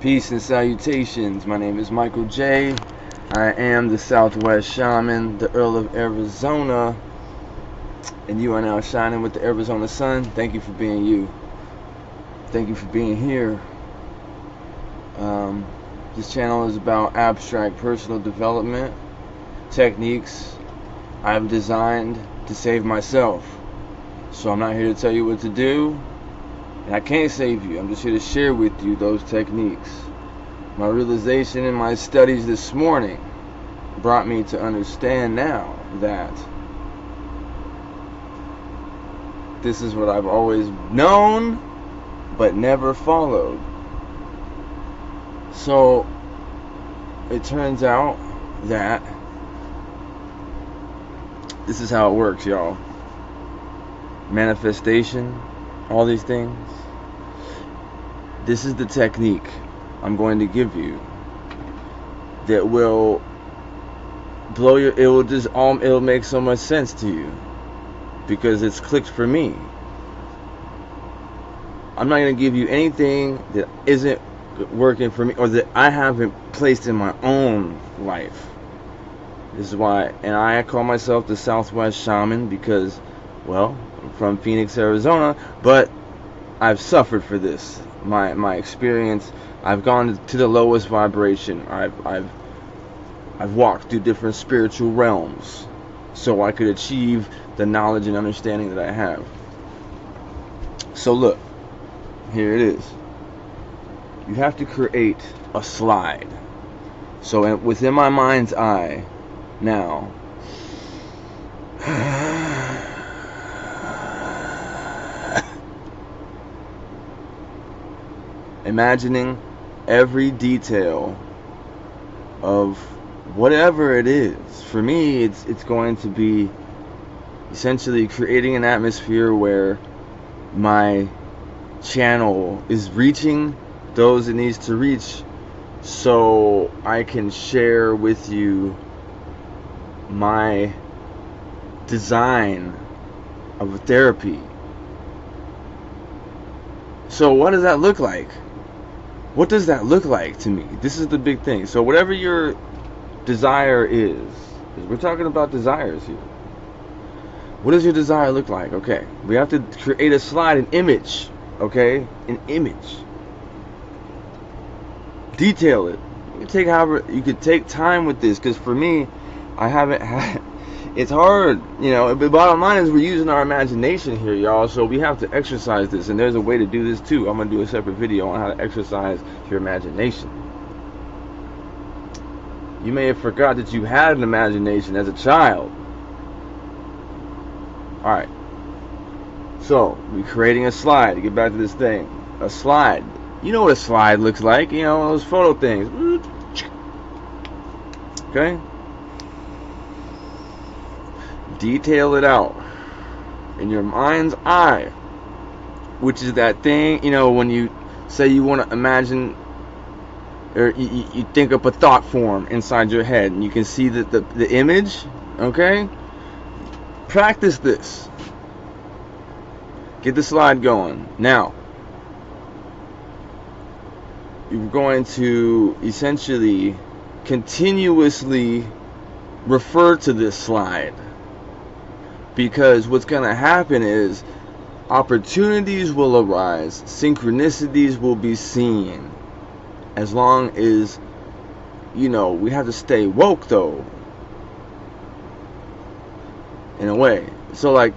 Peace and salutations. My name is Michael J. I am the Southwest Shaman, the Earl of Arizona, and you are now shining with the Arizona sun. Thank you for being you. Thank you for being here. This channel is about abstract personal development techniques I've designed to save myself. So I'm not here to tell you what to do, and I can't save you. I'm just here to share with you those techniques. My realization in my studies this morning brought me to understand now that this is what I've always known but never followed. So it turns out that this is how it works, y'all. Manifestation, all these things. This is the technique I'm going to give you that will blow your, it'll make so much sense to you because it's clicked for me. I'm not going to give you anything that isn't working for me or that I haven't placed in my own life. This is why, and I call myself the Southwest Shaman because, well, I'm from Phoenix, Arizona, but I've suffered for this. My experience, I've gone to the lowest vibration. I've walked through different spiritual realms so I could achieve the knowledge and understanding that I have. So look, here it is. You have to create a slide. So within my mind's eye now, imagining every detail of whatever it is. For me, it's going to be essentially creating an atmosphere where my channel is reaching those it needs to reach, so I can share with you my design of a therapy. So what does that look like? What does that look like to me? This is the big thing. So whatever your desire is, we're talking about desires here. What does your desire look like? Okay, we have to create a slide, an image. Okay, an image. Detail it. You could take time with this, because for me, I haven't had. It's hard, you know. The bottom line is we're using our imagination here, y'all. So we have to exercise this, and there's a way to do this too. I'm gonna do a separate video on how to exercise your imagination. You may have forgot that you had an imagination as a child. All right. So we're creating a slide. To get back to this thing, a slide. You know what a slide looks like? You know, those photo things. Okay. Detail it out in your mind's eye, which is that thing, you know, when you say you want to imagine, or you think up a thought form inside your head and you can see the image. Okay, practice this. Get the slide going. Now you're going to essentially continuously refer to this slide, because what's going to happen is opportunities will arise, synchronicities will be seen, as long as, you know, we have to stay woke though, in a way. So like,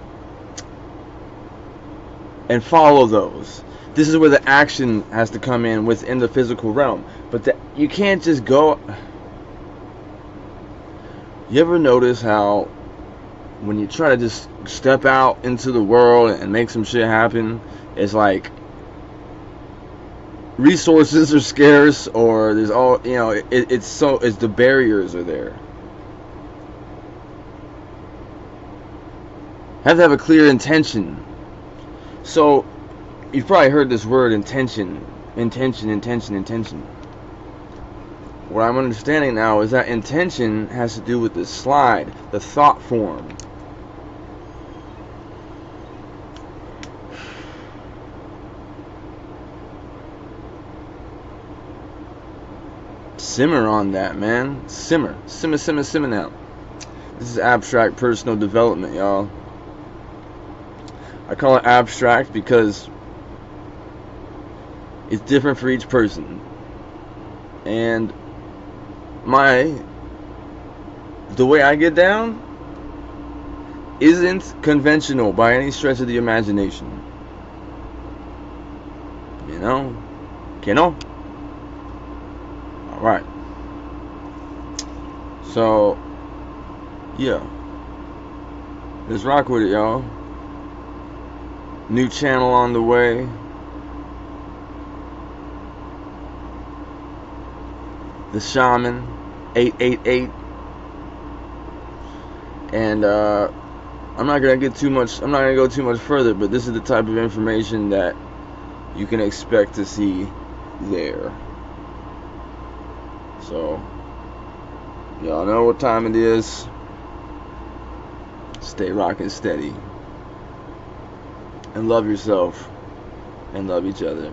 and follow those. This is where the action has to come in within the physical realm, but you can't just go. You ever notice how when you try to just step out into the world and make some shit happen, it's like resources are scarce, or there's all, you know, it's the barriers are there. Have to have a clear intention. So you've probably heard this word intention. What I'm understanding now is that intention has to do with the slide, the thought form. simmer on that, man. Simmer now. This is abstract personal development, y'all. I call it abstract because it's different for each person. And the way I get down isn't conventional by any stretch of the imagination. You know? Alright. So, yeah. Let's rock with it, y'all. New channel on the way. The Shaman 888. And I'm not gonna go too much further, but this is the type of information that you can expect to see there. So y'all know what time it is. Stay rockin' steady. And love yourself. And love each other.